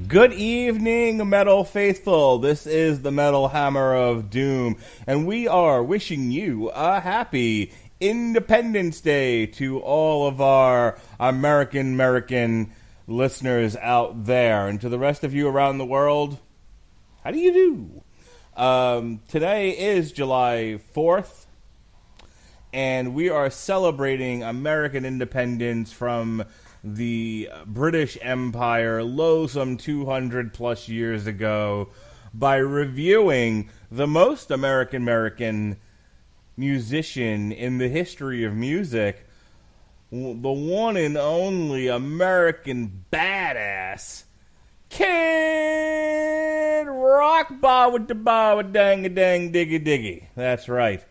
Good evening, Metal Faithful. This is the Metal Hammer of Doom, and we are wishing you a happy Independence Day to all of our American listeners out there, and to the rest of you around the world, how do you do? Today is July 4th, and we are celebrating American independence from the British Empire some 200 plus years ago by reviewing the most American musician in the history of music, the one and only American badass, Kid Rock, ba with the ba with dang a dang diggy diggy. That's right.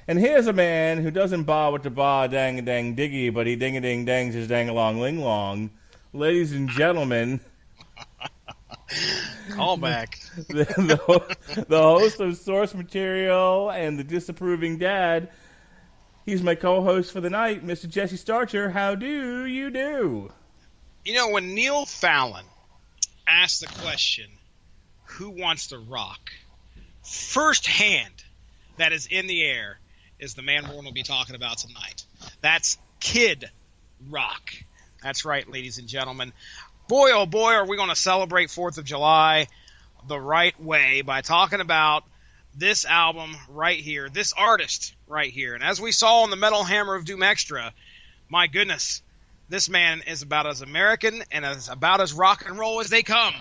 And here's a man who doesn't ba with the ba dang a dang diggy, but he ding a ding dangs his dang along ling long. Ladies and gentlemen, call back. The host of Source Material and the Disapproving Dad. He's my co-host for the night, Mr. Jesse Starcher. How do you do? You know, when Neil Fallon asked the question, who wants to rock? First hand that is in the air is the man we're going to be talking about tonight. That's Kid Rock. That's right, ladies and gentlemen. Boy, oh boy, are we going to celebrate 4th of July the right way by talking about this album right here, this artist right here. And as we saw on the Metal Hammer of Doom Extra, my goodness, this man is about as American and about as rock and roll as they come.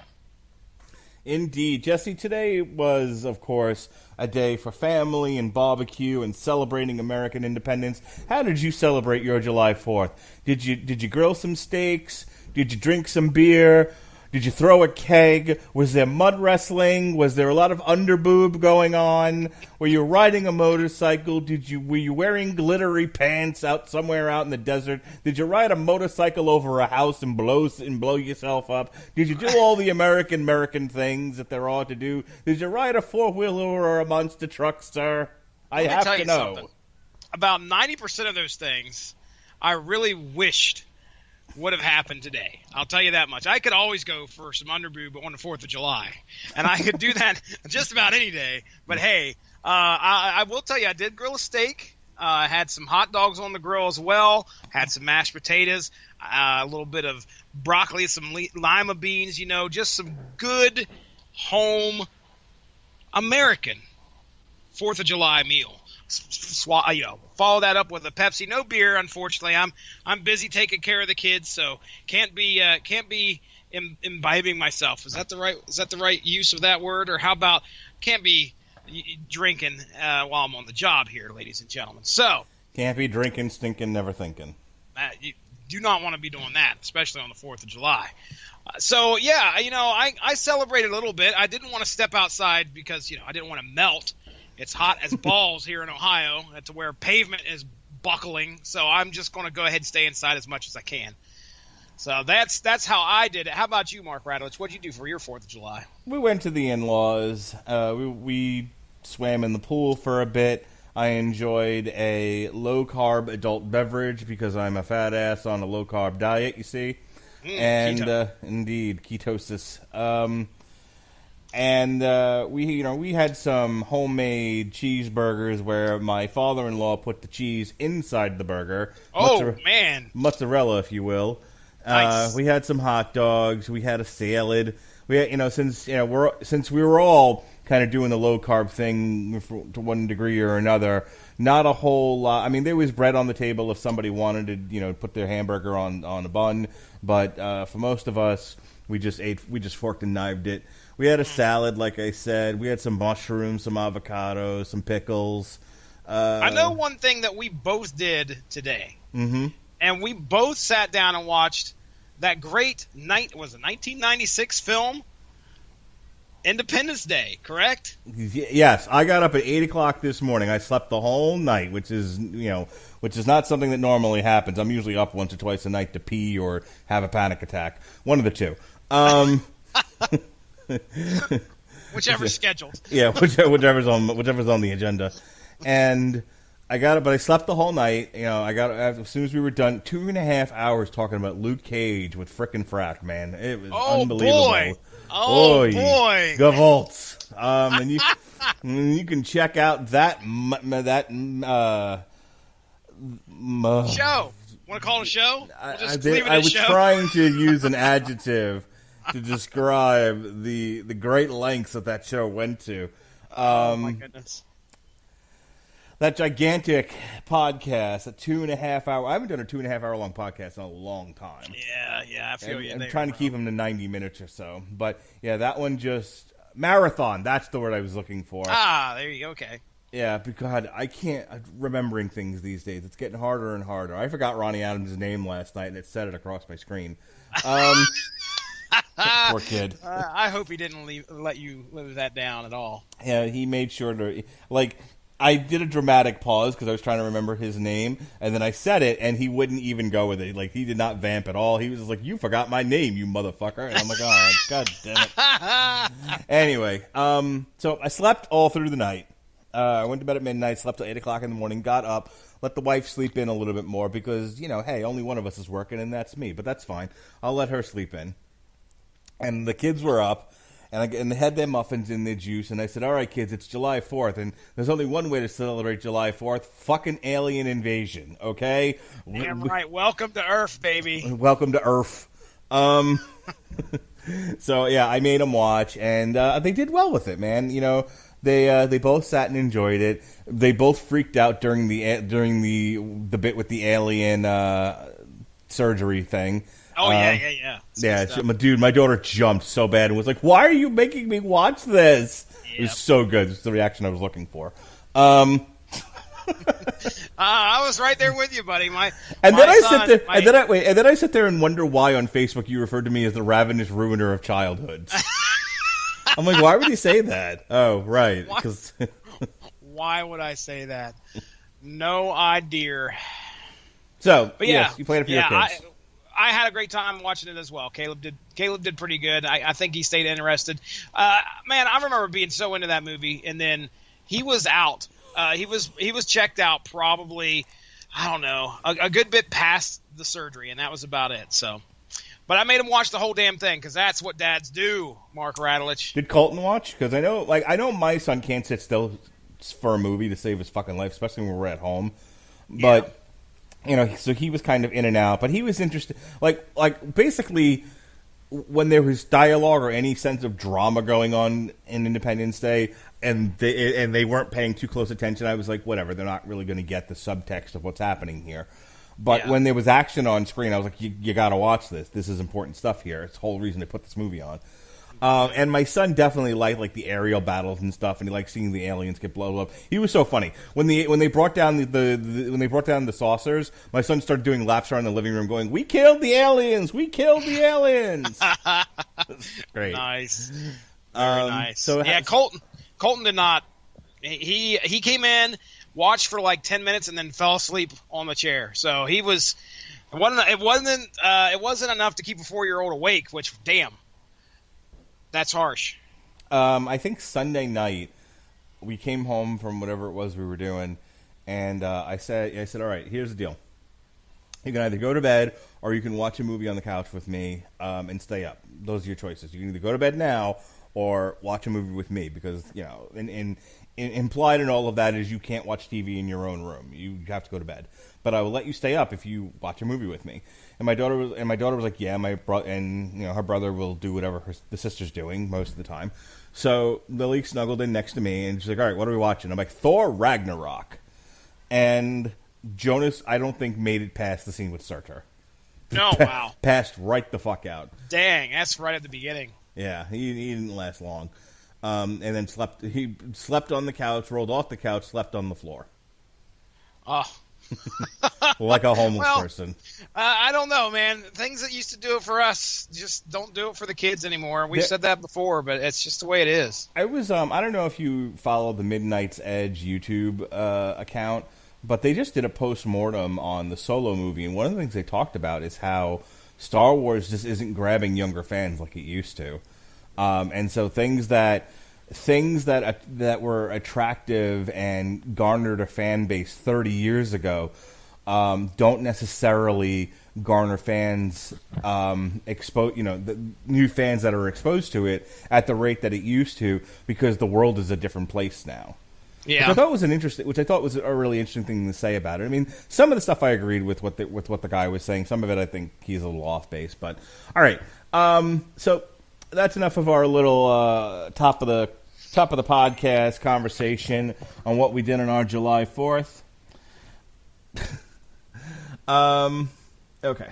Indeed. Jesse, today was, of course, a day for family and barbecue and celebrating American independence. How did you celebrate your July 4th? Did you grill some steaks? Did you drink some beer? Did you throw a keg? Was there mud wrestling? Was there a lot of underboob going on? Were you riding a motorcycle? Were you wearing glittery pants out somewhere out in the desert? Did you ride a motorcycle over a house and blow yourself up? Did you do all the American things that there are to do? Did you ride a four-wheeler or a monster truck, sir? I have to know. Something. About 90% of those things I really wished would have happened today. I'll tell you that much. I could always go for some underboob on the 4th of July, and I could do that just about any day. But hey, I will tell you, I did grill a steak. I had some hot dogs on the grill as well. Had some mashed potatoes, a little bit of broccoli, some lima beans. You know, just some good home American 4th of July meal. Follow that up with a Pepsi. No beer, unfortunately. I'm busy taking care of the kids, so can't be imbibing myself. Is that the right use of that word? Or how about can't be drinking while I'm on the job here, ladies and gentlemen? So can't be drinking, stinking, never thinking. You do not want to be doing that, especially on the 4th of July. So yeah, I celebrated a little bit. I didn't want to step outside because I didn't want to melt. It's hot as balls here in Ohio to where pavement is buckling, so I'm just going to go ahead and stay inside as much as I can. So that's how I did it. How about you, Mark Radowitz? What did you do for your 4th of July? We went to the in-laws. We swam in the pool for a bit. I enjoyed a low-carb adult beverage because I'm a fat ass on a low-carb diet, you see. And indeed, ketosis. And we had some homemade cheeseburgers where my father-in-law put the cheese inside the burger. Man, mozzarella, if you will. Nice. We had some hot dogs. We had a salad. We had, since we were all kind of doing the low carb thing to one degree or another. Not a whole lot. I mean, there was bread on the table if somebody wanted to put their hamburger on a bun. But for most of us, we just forked and knifed it. We had a salad, like I said. We had some mushrooms, some avocados, some pickles. I know one thing that we both did today. Mm-hmm. And we both sat down and watched that great 1996 film, Independence Day, correct? Yes. I got up at 8 o'clock this morning. I slept the whole night, which is not something that normally happens. I'm usually up once or twice a night to pee or have a panic attack. One of the two. Whichever's scheduled. Yeah, whichever's on the agenda. And I got it, but I slept the whole night. I got as soon as we were done. 2.5 hours talking about Luke Cage with frickin' Frack, man. It was unbelievable. Boy. Oh, Oy, boy. Gewaltz. And you can check out that Show. Want to call it a show? We'll just leave it I a was show. trying to use an adjective to describe the great lengths that show went to. Oh, my goodness. That gigantic podcast, a 2.5 hour. I haven't done a 2.5 hour long podcast in a long time. Yeah, I feel you. I'm trying to keep them to 90 minutes or so. But yeah, that one just marathon. That's the word I was looking for. There you go. Okay. Yeah, because I can't remembering things these days. It's getting harder and harder. I forgot Ronnie Adams' name last night, and it said it across my screen. Poor kid. I hope he didn't let you live that down at all. Yeah, he made sure to I did a dramatic pause because I was trying to remember his name, and then I said it, and he wouldn't even go with it. Like, he did not vamp at all. He was just like, "You forgot my name, you motherfucker!" And I'm like, "Oh, God damn it!" Anyway, so I slept all through the night. I went to bed at midnight, slept till 8 o'clock in the morning, got up, let the wife sleep in a little bit more because, hey, only one of us is working, and that's me. But that's fine. I'll let her sleep in. And the kids were up. And they had their muffins in their juice, and I said, "All right, kids, it's July 4th, and there's only one way to celebrate July 4th, fucking alien invasion, okay?" Damn right. Welcome to Earth, baby. Welcome to Earth. So, yeah, I made them watch, and they did well with it, man. They both sat and enjoyed it. They both freaked out during the bit with the alien surgery thing. Oh, yeah. Yeah, dude, my daughter jumped so bad and was like, "Why are you making me watch this?" Yep. It was so good. It's the reaction I was looking for. I was right there with you, buddy. And then I sit there and wonder why on Facebook you referred to me as the ravenous ruiner of childhoods. I'm like, why would you say that? Oh, right. Why would I say that? No idea. So, but yes, you played it for your kids. I had a great time watching it as well. Caleb did pretty good. I think he stayed interested. Man, I remember being so into that movie, and then he was out. He was checked out probably, I don't know, a good bit past the surgery, and that was about it. So, but I made him watch the whole damn thing because that's what dads do. Mark Radulich. Did Colton watch? Because I know my son can't sit still for a movie to save his fucking life, especially when we're at home. But. Yeah. So he was kind of in and out, but he was interested. Like basically, when there was dialogue or any sense of drama going on in Independence Day, and they weren't paying too close attention, I was like, whatever. They're not really going to get the subtext of what's happening here. But when there was action on screen, I was like, you got to watch this. This is important stuff here. It's the whole reason they put this movie on. And my son definitely liked the aerial battles and stuff, and he liked seeing the aliens get blown up. He was so funny when they brought down the saucers. My son started doing laps around the living room, going, "We killed the aliens! We killed the aliens!" Great, nice, very nice. So Colton did not. He came in, watched for like 10 minutes, and then fell asleep on the chair. So he was. It wasn't enough to keep a 4-year-old awake. Which, damn. That's harsh. I think Sunday night we came home from whatever it was we were doing, and I said, "All right, here's the deal. You can either go to bed or you can watch a movie on the couch with me and stay up. Those are your choices. You can either go to bed now or watch a movie with me because implied in all of that is you can't watch TV in your own room. You have to go to bed. But I will let you stay up if you watch a movie with me." And my daughter was like, "Yeah, her brother will do whatever the sister's doing most of the time." So Lily snuggled in next to me, and she's like, "All right, what are we watching?" I'm like, "Thor Ragnarok." And Jonas, I don't think, made it past the scene with Surtur. No, wow. Passed right the fuck out. Dang, that's right at the beginning. Yeah, he didn't last long. And then he slept on the couch, rolled off the couch, slept on the floor. Oh. Like a homeless person. I don't know, man. Things that used to do it for us just don't do it for the kids anymore. We've said that before, but it's just the way it is. I was I don't know if you follow the Midnight's Edge YouTube account, but they just did a post-mortem on the Solo movie, and one of the things they talked about is how Star Wars just isn't grabbing younger fans like it used to. And so things that were attractive and garnered a fan base 30 years ago don't necessarily garner fans, the new fans that are exposed to it at the rate that it used to, because the world is a different place now. Yeah, Which I thought was a really interesting thing to say about it. I mean, some of the stuff I agreed with what the guy was saying. Some of it I think he's a little off base. But all right, so that's enough of our little top of the podcast conversation on what we did on our July 4th. Okay.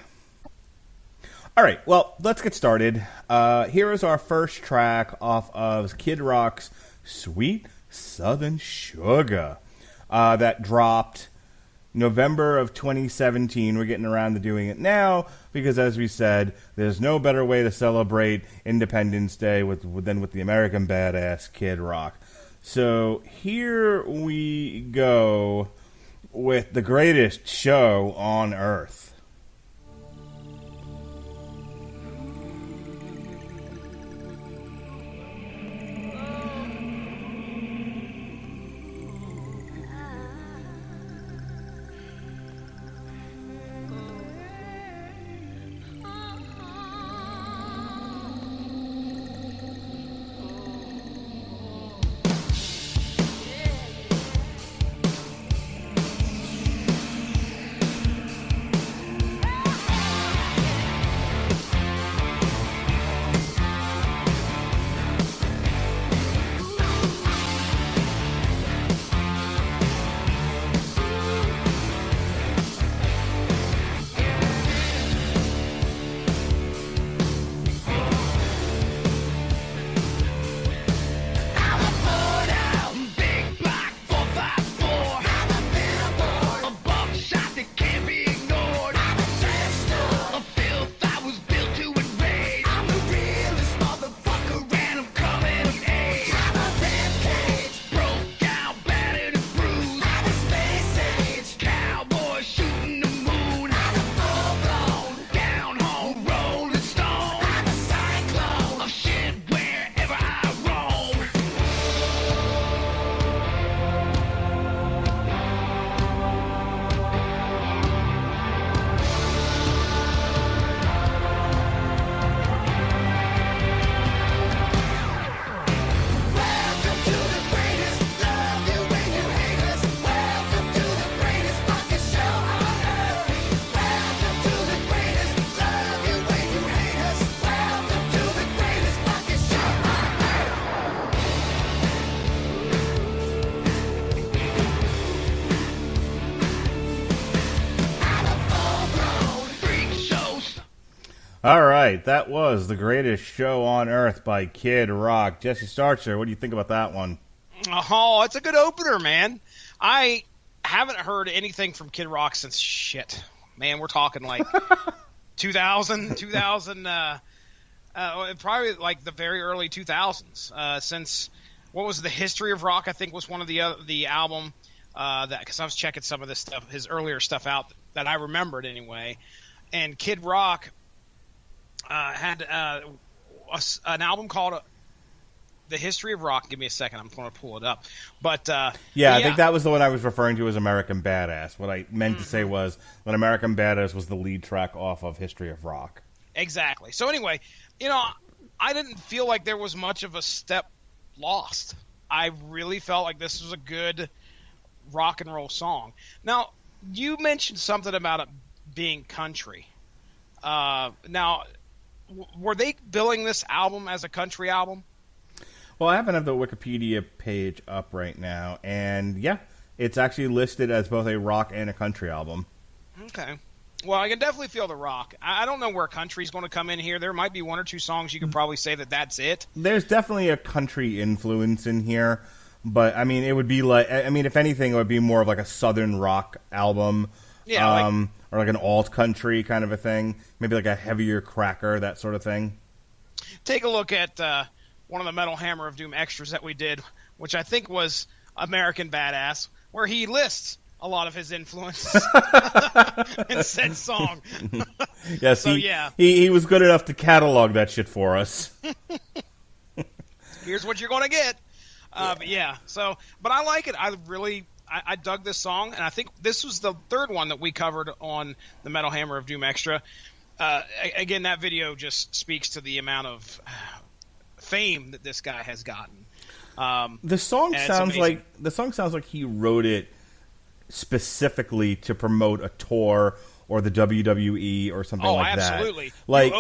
All right. Well, let's get started. Here is our first track off of Kid Rock's "Sweet Southern Sugar" that dropped November of 2017. We're getting around to doing it now because, as we said, there's no better way to celebrate Independence Day than with the American Badass Kid Rock. So here we go with the greatest show on earth. All right, that was The Greatest Show on Earth by Kid Rock. Jesse Starcher, what do you think about that one? Oh, it's a good opener, man. I haven't heard anything from Kid Rock since shit. Man, we're talking like 2000, probably like the very early 2000s. Since, what was the History of Rock, I think was one of the album, because I was checking some of this stuff, his earlier stuff out that I remembered anyway. And Kid Rock had an album called The History of Rock. Give me a second. I'm going to pull it up. But yeah, I think that was the one I was referring to as American Badass. What I meant to say was that American Badass was the lead track off of History of Rock. Exactly. So anyway, I didn't feel like there was much of a step lost. I really felt like this was a good rock and roll song. Now, you mentioned something about it being country. Now, were they billing this album as a country album? Well, I happen to have the Wikipedia page up right now, and yeah, it's actually listed as both a rock and a country album. Okay. Well, I can definitely feel the rock. I don't know where country's going to come in here. There might be one or two songs you could probably say that's it. There's definitely a country influence in here, but I mean, it would be like, if anything, it would be more of like a southern rock album. Yeah, or like an alt country kind of a thing. Maybe like a heavier cracker, that sort of thing. Take a look at one of the Metal Hammer of Doom extras that we did, which I think was American Badass, where he lists a lot of his influences in said song. Yes, so, he was good enough to catalog that shit for us. Here's what you're going to get. But I like it. I dug this song, and I think this was the third one that we covered on the Metal Hammer of Doom Extra. Again, that video just speaks to the amount of fame that this guy has gotten. The song sounds like he wrote it specifically to promote a tour or the WWE or something like that. Oh, absolutely. Like,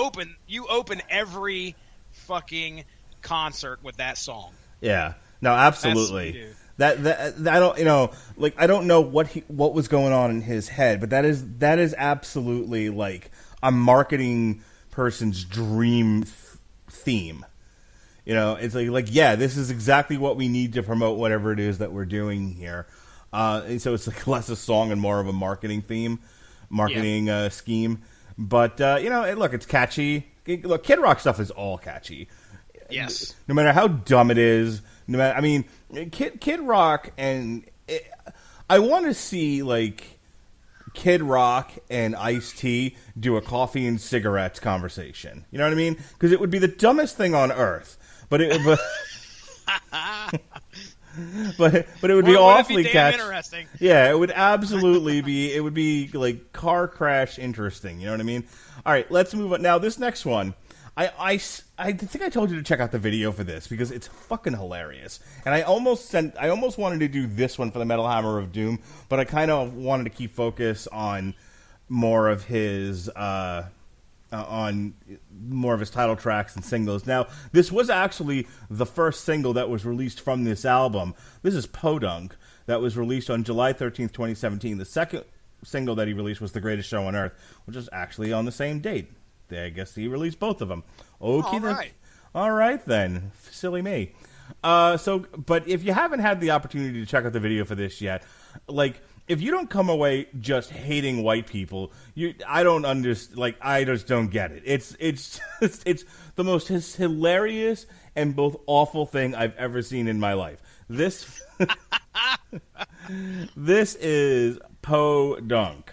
you open every fucking concert with that song. Yeah. No, absolutely. That I don't, like, I don't know what was going on in his head, but that is absolutely like a marketing person's dream theme. It's like, yeah, this is exactly what we need to promote whatever it is that we're doing here. And so it's like less a song and more of a marketing scheme. But, look, it's catchy. Look, Kid Rock stuff is all catchy. Yes. No matter how dumb it is, Kid Rock I want to see, like, Kid Rock and Ice-T do a coffee and cigarettes conversation. You know what I mean? Because it would be the dumbest thing on earth. But it would be awfully catchy. Interesting. Yeah, it would absolutely be. It would be like car crash interesting. You know what I mean? All right, let's move on. Now, this next one, I think I told you to check out the video for this because it's fucking hilarious. And I almost wanted to do this one for the Metal Hammer of Doom, but I kind of wanted to keep focus on more of his title tracks and singles. Now, this was actually the first single that was released from this album. This is Podunk, that was released on July 13th, 2017. The second single that he released was The Greatest Show on Earth, which is actually on the same date. I guess he released both of them. Okay, all right then. Silly me. But if you haven't had the opportunity to check out the video for this yet, like, if you don't come away just hating white people, I don't understand. Like, I just don't get it. It's the most hilarious and both awful thing I've ever seen in my life. This is Podunk.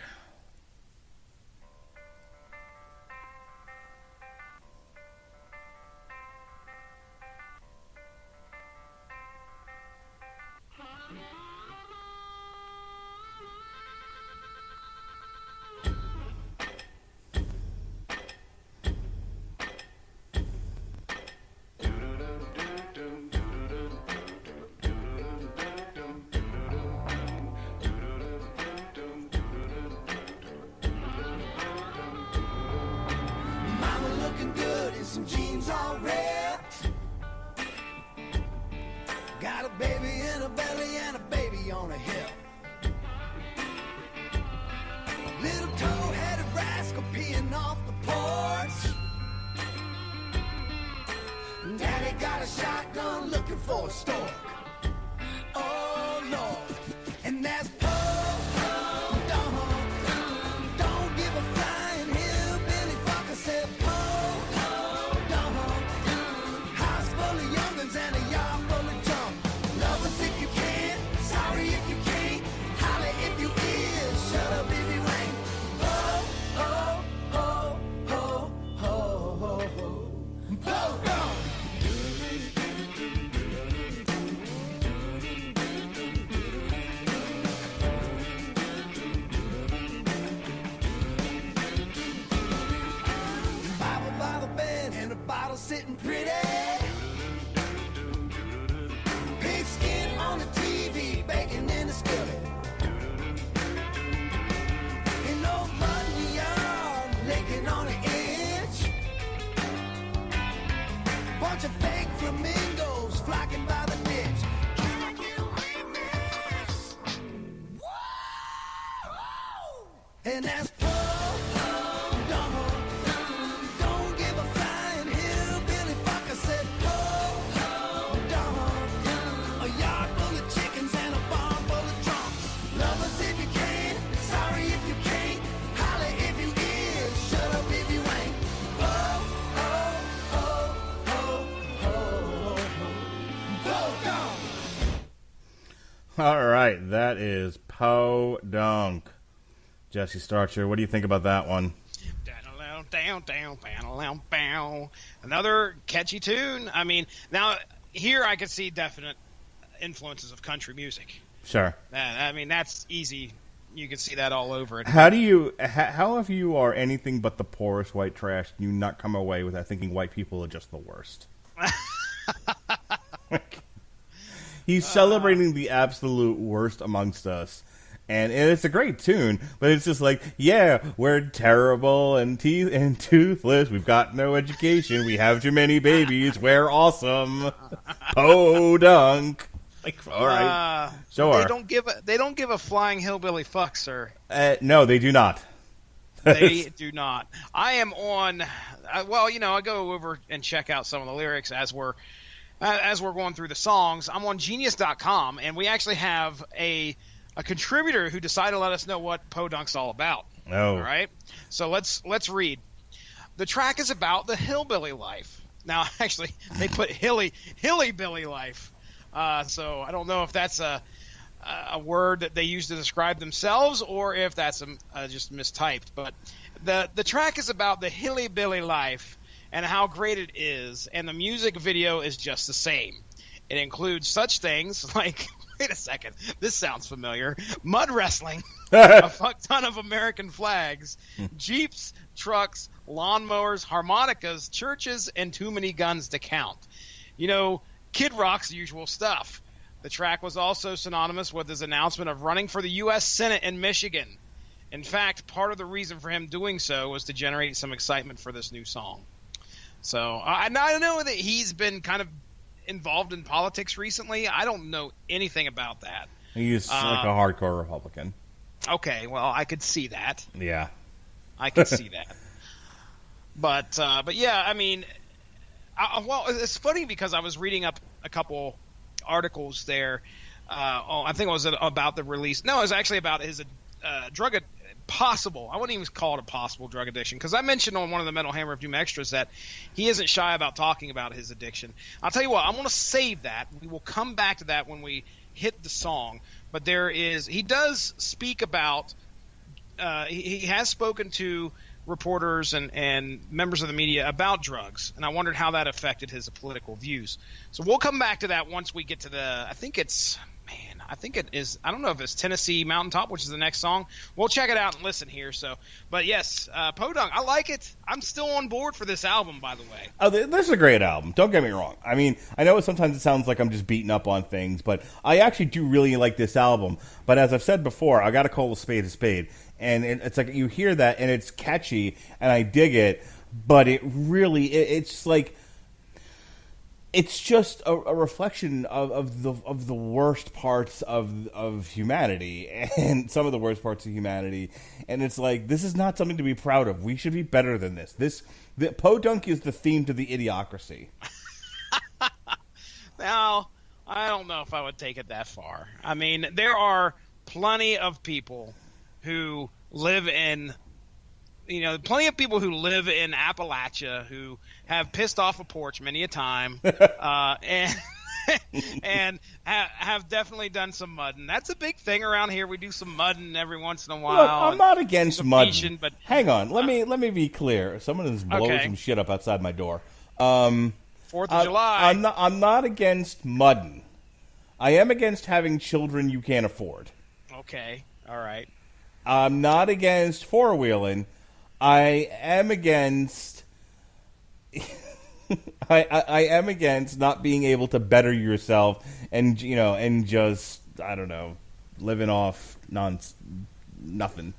Some jeans all ripped. Got a baby in a belly and a baby on a hip. Little tow-headed rascal peeing off the porch. Daddy got a shotgun looking for a stork. Oh Lord, and that's don't give a flying hillbilly fucker said and a yard full of junk. Love us if you can, sorry if you can't. Holler if you is, shut up if you ain't. Oh, oh, oh, oh, oh, oh, oh, oh. Bible by the bed and a bottle sitting pretty. Pigskin on the TV, bacon in the skillet. An old muddy yard, licking on the edge. Bunch of fake flamingos flocking by the ditch. Can I get away, miss? Whoa! And that's don't give a flying hillbilly fucker said a yard full of chickens and a barn full of drunks. Love us if you can, sorry if you can't. Holler if you is, shut up if you ain't. Oh, oh, oh, oh, oh, oh, oh. All right, that is Podunk. Jesse Starcher, what do you think about that one? Another catchy tune. I mean, now here I could see definite influences of country music. Sure. I mean, that's easy. You can see that all over it. How if you are anything but the poorest white trash, do you not come away with that thinking white people are just the worst? He's celebrating the absolute worst amongst us. And it's a great tune, but it's just like, yeah, we're terrible and toothless. We've got no education. We have too many babies. We're awesome. Podunk. Like, all right, sure. They don't give a flying hillbilly fuck, sir. No, they do not. They do not. I am on. Well, I go over and check out some of the lyrics as we're going through the songs. I'm on Genius.com, and we actually have a contributor who decided to let us know what Podunk's all about. Oh. All right. So let's read. The track is about the hillbilly life. Now, actually, they put hilly-billy life. So I don't know if that's a word that they use to describe themselves or if that's just mistyped. But the track is about the hilly-billy life and how great it is, and the music video is just the same. It includes such things like, wait a second, this sounds familiar, mud wrestling, a fuck ton of American flags, Jeeps, trucks, lawnmowers, harmonicas, churches, and too many guns to count. Kid Rock's usual stuff. The track was also synonymous with his announcement of running for the U.S. Senate in Michigan. In fact, part of the reason for him doing so was to generate some excitement for this new song. So I know that he's been kind of involved in politics recently. I don't know anything about that. He's like a hardcore Republican. Okay, well, I could see that. Yeah. I could see that. But yeah, I mean... well, it's funny because I was reading up a couple articles there. I think it was about the release. No, it was actually about his possible. I wouldn't even call it a possible drug addiction because I mentioned on one of the Metal Hammer of Doom extras that he isn't shy about talking about his addiction. I'll tell you what, I'm going to save that. We will come back to that when we hit the song. But he does speak about. He has spoken to reporters and members of the media about drugs, and I wondered how that affected his political views. So we'll come back to that once we get to I think it is, I don't know if it's Tennessee Mountaintop, which is the next song. We'll check it out and listen here. But yes, Podunk, I like it. I'm still on board for this album, by the way. Oh, this is a great album. Don't get me wrong. I mean, I know sometimes it sounds like I'm just beating up on things, but I actually do really like this album. But as I've said before, I got to call a spade. And it's like you hear that, and it's catchy, and I dig it. But it's like it's just a reflection of the worst parts of humanity, and some of the worst parts of humanity. And it's like, this is not something to be proud of. We should be better than this. The Podunk is the theme to the idiocracy. Now, I don't know if I would take it that far. I mean, there are plenty of people who live in, plenty of people who live in Appalachia who have pissed off a porch many a time, and have definitely done some mudding. That's a big thing around here. We do some mudding every once in a while. Look, I'm not against mudding, but hang on. Let me be clear. Someone is blowing some shit up outside my door. 4th of July. I'm not against mudding. I am against having children you can't afford. Okay. All right. I'm not against four-wheeling. I am against I am against not being able to better yourself and just, I don't know, living off nothing.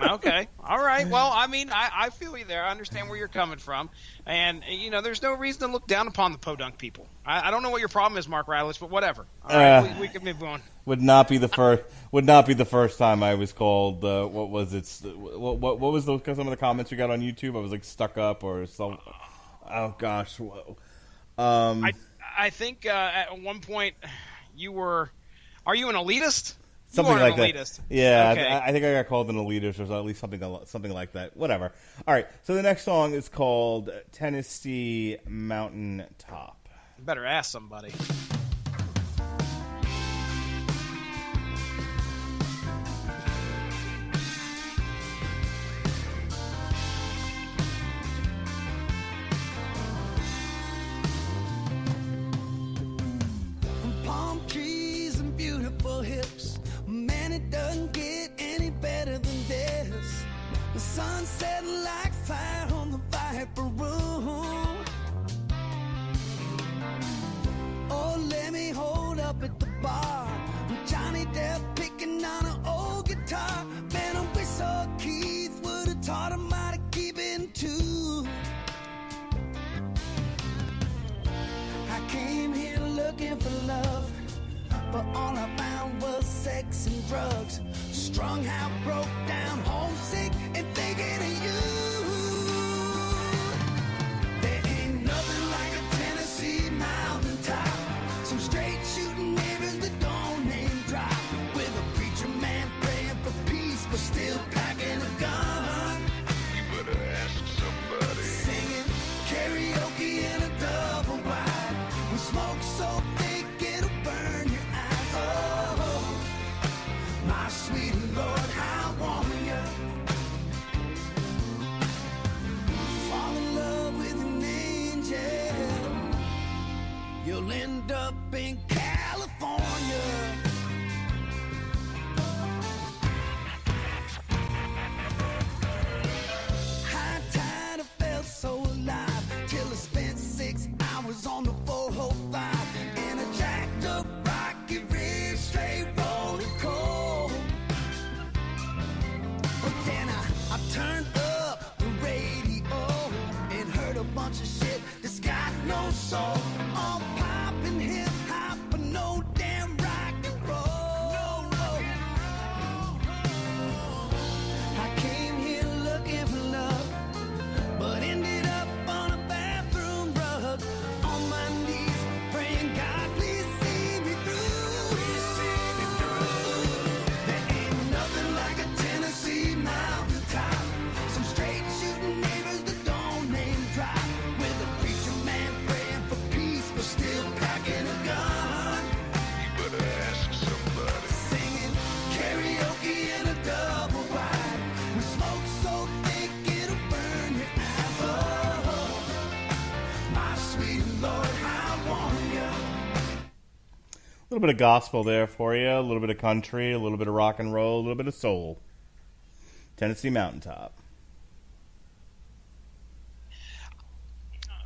Okay. All right. Well, I mean, I feel you there. I understand where you're coming from. And, there's no reason to look down upon the Podunk people. I don't know what your problem is, Mark Radlich, but whatever. All right, we can move on. Would not be the first time I was called. What was it? What was some of the comments we got on YouTube? I was like stuck up or something. Oh gosh. I think at one point you were. Are you an elitist? Something like that. Elitist. Yeah, okay. I think I got called an elitist or at least something like that. Whatever. All right. So the next song is called Tennessee Mountaintop. Better ask somebody. Palm trees and beautiful hills, doesn't get any better than this. The sun set like fire on the Viper Room. Oh, let me hold up at the bar. Johnny Depp picking on an old guitar. Man, I wish old Keith would have taught him how to keep in tune. I came here looking for love, but all I found was sex and drugs. Strung out, broke down, homesick, and thinking of you. There ain't nothing like a Tennessee mountaintop. Some straight shooting neighbors that don't name drop. With a preacher man praying for peace, but still packing a gun. You better ask somebody. Singing karaoke in a double wide. We smoke so thick it'll burn your eyes. Oh, my sweet Lord, how I want you. Fall in love with an angel. You'll end up in California. High tide, I felt so alive till I spent 6 hours on the 405 in a jacked up rocky ridge, straight rolling coal. But then I turned up the radio and heard a bunch of shit that's got no soul. All pop and hip hop, but no damn rock and roll. I came here looking for love, but ended up on a bathroom rug, on my knees, praying God, please see me through. There ain't nothing like a Tennessee mountaintop. Some straight shooting neighbors that don't name drop. With a preacher man praying for peace, but still packing a gun. You better ask somebody. Singing karaoke in a double wide. We smoke so thick it'll burn your eyes. Oh, my sweet Lord, how I want you. A little bit of gospel there for you, a little bit of country, a little bit of rock and roll, a little bit of soul. Tennessee Mountaintop.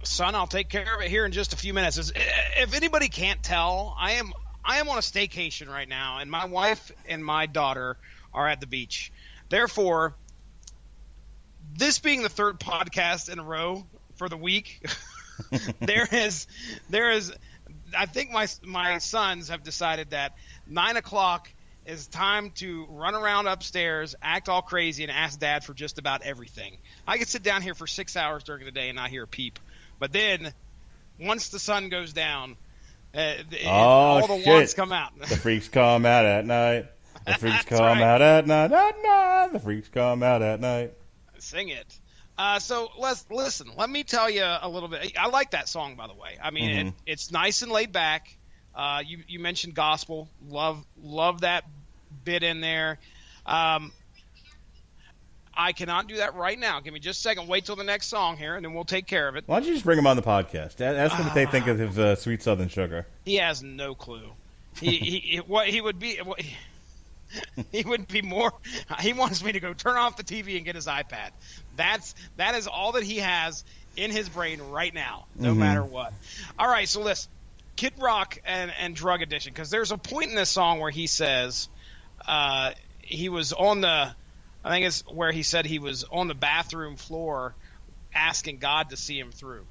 Son, I'll take care of it here in just a few minutes. If anybody can't tell, I am on a staycation right now, and my wife and my daughter are at the beach. Therefore, this being the third podcast in a row for the week, there is. I think my sons have decided that 9 o'clock is time to run around upstairs, act all crazy, and ask Dad for just about everything. I could sit down here for 6 hours during the day and not hear a peep. But then, once the sun goes down, all the wants come out. The freaks come out at night. The freaks come out at night. At night. The freaks come out at night. Sing it. So let's listen. Let me tell you a little bit. I like that song, by the way. I mean, it's nice and laid back. You mentioned gospel. Love that bit in there. I cannot do that right now. Give me just a second. Wait till the next song here, and then we'll take care of it. Why don't you just bring him on the podcast? Ask him what they think of his Sweet Southern Sugar. He has no clue. He would be more. He wants me to go turn off the TV and get his iPad. That is all that he has in his brain right now, no matter what. All right, so listen, Kid Rock and drug addiction, because there's a point in this song where he says he was on the. I think it's where he said he was on the bathroom floor asking God to see him through.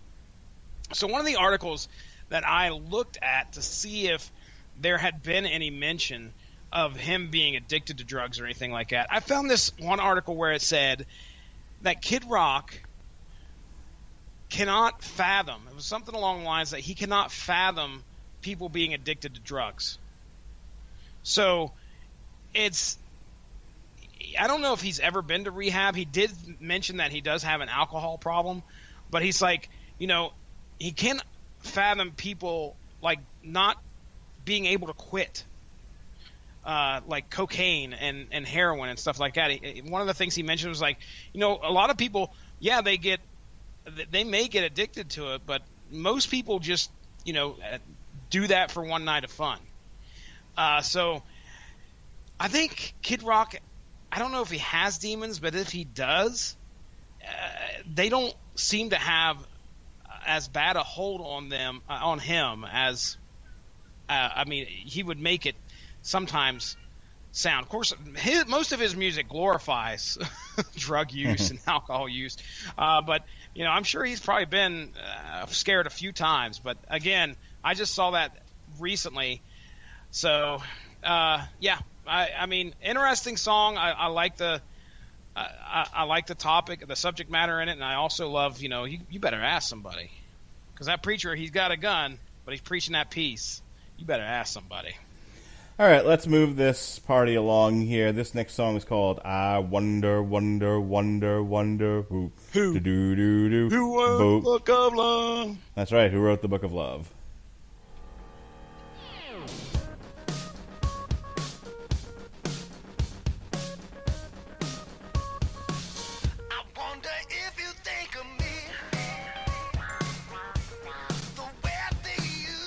So one of the articles that I looked at to see if there had been any mention of him being addicted to drugs or anything like that, I found this one article where it said that Kid Rock cannot fathom, it was something along the lines that he cannot fathom people being addicted to drugs. So I don't know if he's ever been to rehab. He did mention that he does have an alcohol problem, but he's like, he can't fathom people like not being able to quit, like cocaine and heroin and stuff like that. One of the things he mentioned was like, a lot of people, yeah, they may get addicted to it, but most people just, do that for one night of fun. So I think Kid Rock, I don't know if he has demons, but if he does, they don't seem to have as bad a hold on him as, I mean, he would make it sometimes sound. Of course, most of his music glorifies drug use and alcohol use, but you know, I'm sure he's probably been scared a few times. But again, I just saw that recently, so yeah. I mean, interesting song. I like the I like the topic, the subject matter in it, and I also love, you know, you better ask somebody, because that preacher, he's got a gun, but he's preaching that peace. You better ask somebody. All right, let's move this party along here. This next song is called "I Wonder, Wonder, Wonder, Wonder Who." Who? Do-do-do-do. Who wrote the Book of Love? That's right. Who wrote the Book of Love? I wonder if you think of me the way I think of you,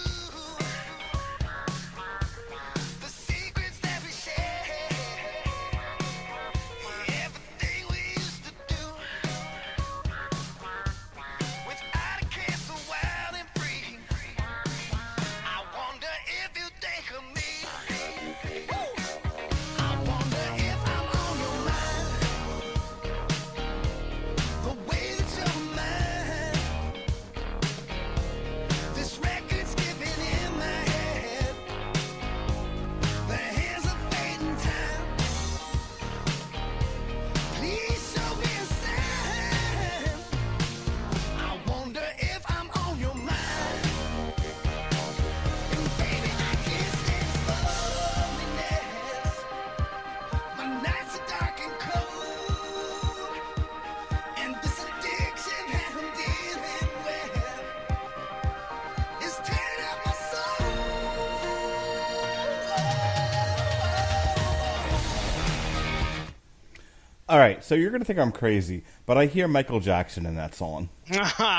the secrets that we share, everything we used to do, without a care, so wild and free. I wonder if you think of me. I wonder if I'm on your mind. The way that you're mine, this record's skipping in my head. The hands of fading time. Please show me a sign. I wonder if I'm on your mind. And baby, I can't stand this loneliness. My nights are dark and cold. And this addiction that I'm dealing with is tearing up my soul. All right, so you're going to think I'm crazy, but I hear Michael Jackson in that song.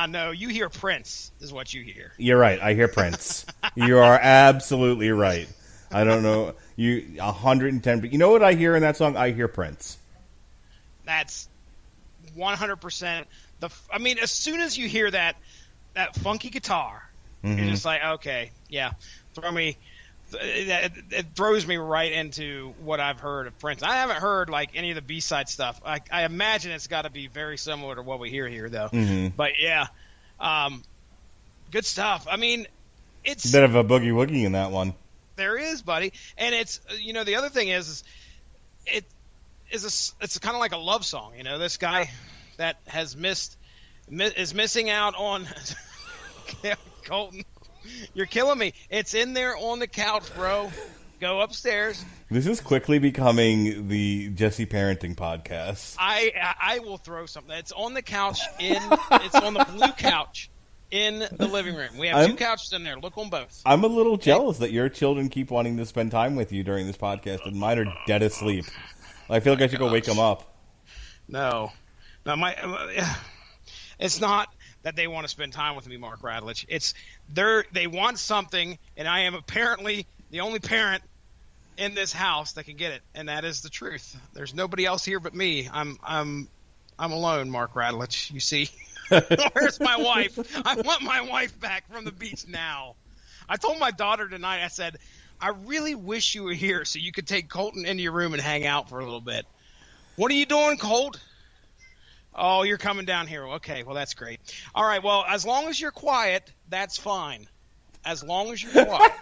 No, you hear Prince is what you hear. You're right. I hear Prince. You are absolutely right. I don't know. 110. But you know what I hear in that song? I hear Prince. That's 100%. I mean, as soon as you hear that funky guitar, you're just like, okay, yeah, it throws me right into what I've heard of Prince. I haven't heard like any of the B-side stuff. I imagine it's got to be very similar to what we hear here, though. But yeah, good stuff. I mean, it's A bit of a boogie woogie in that one. there is, buddy, and it's, you know, the other thing is it's kind of like a love song. You know, this guy that has is missing out on Colton. You're killing me. It's in there on the couch, bro. Go upstairs. This is quickly becoming the Jesse Parenting podcast. I will throw something. It's on the couch it's on the blue couch in the living room. We have two couches in there. Look on both. I'm a little jealous that your children keep wanting to spend time with you during this podcast, and mine are dead asleep. I feel like I should go wake them up. No, it's not that they want to spend time with me, Mark Radlich. It's they want something, and I am apparently the only parent in this house that can get it, and that is the truth. There's nobody else here but me. I'm alone, Mark Radlich. You see, where's my wife? I want my wife back from the beach now. I told my daughter tonight. I said, I really wish you were here so you could take Colton into your room and hang out for a little bit. What are you doing, Colt? Oh, you're coming down here. Okay, well, that's great. All right, well, as long as you're quiet, that's fine. As long as you're quiet.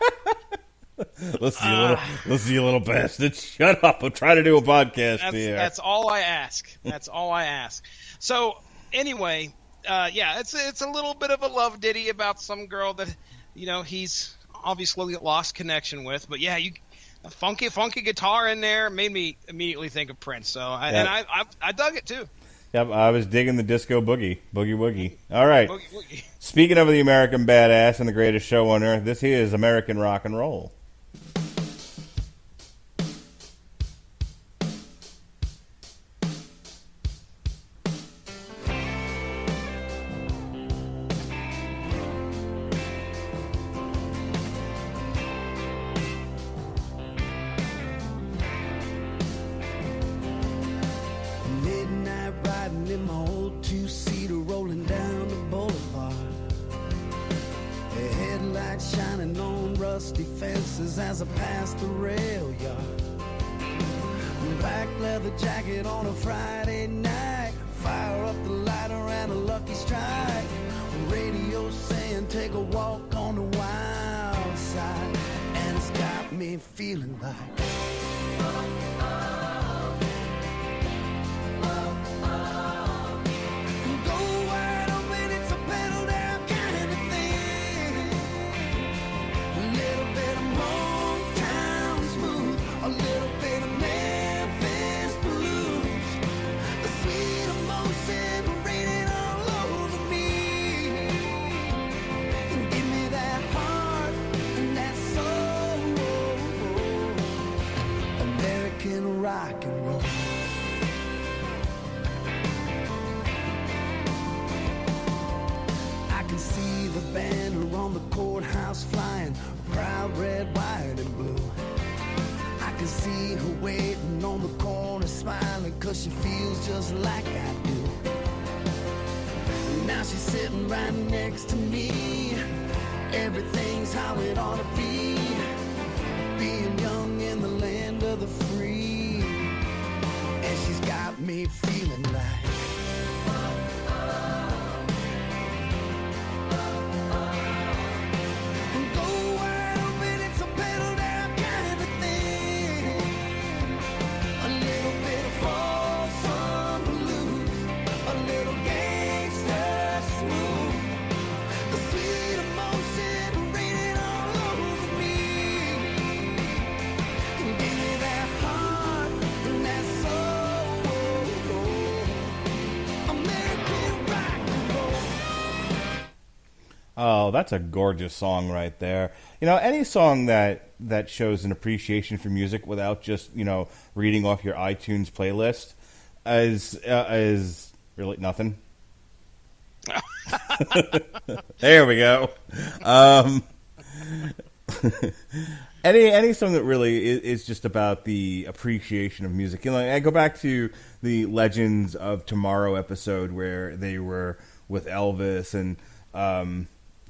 Let's see, you little bastard. Shut up. I'm trying to do a podcast here. That's all I ask. That's all I ask. So, anyway, yeah, it's a little bit of a love ditty about some girl that, you know, he's obviously lost connection with. But, yeah, a funky guitar in there made me immediately think of Prince. So, I dug it, too. Yep, I was digging the disco boogie woogie. All right. Boogie woogie. Speaking of the American badass and the greatest show on earth, this is American rock and roll. rusty fences as I pass the rail yard. Black leather jacket on a Friday night. Fire up the lighter and a lucky strike. Radio saying take a walk on the wild side. And it's got me feeling like go wide open, it's a pedal down kind of thing. A little bit of Motown smooth, a little bit of Memphis blues, a sweet emotion raining all over me. Give me that heart and that soul, American rock and roll. I can see the banner on the courthouse flying, proud red, white, and blue. I can see her waiting on the corner smiling, cause she feels just like I do. Now she's sitting right next to me. Everything's how it ought to be, being young in the land of the free. And she's got me feeling like go wide open, it's a pedal down kind of thing. A little bit of Folsom blues, a little gangster smooth, the sweet emotion raining all over me. Give me that heart and that soul, American rock and roll. Oh, that's a gorgeous song right there. You know, any song that shows an appreciation for music without just, you know, reading off your iTunes playlist is really nothing. There we go. Any song that really is just about the appreciation of music. You know, I go back to the Legends of Tomorrow episode where they were with Elvis and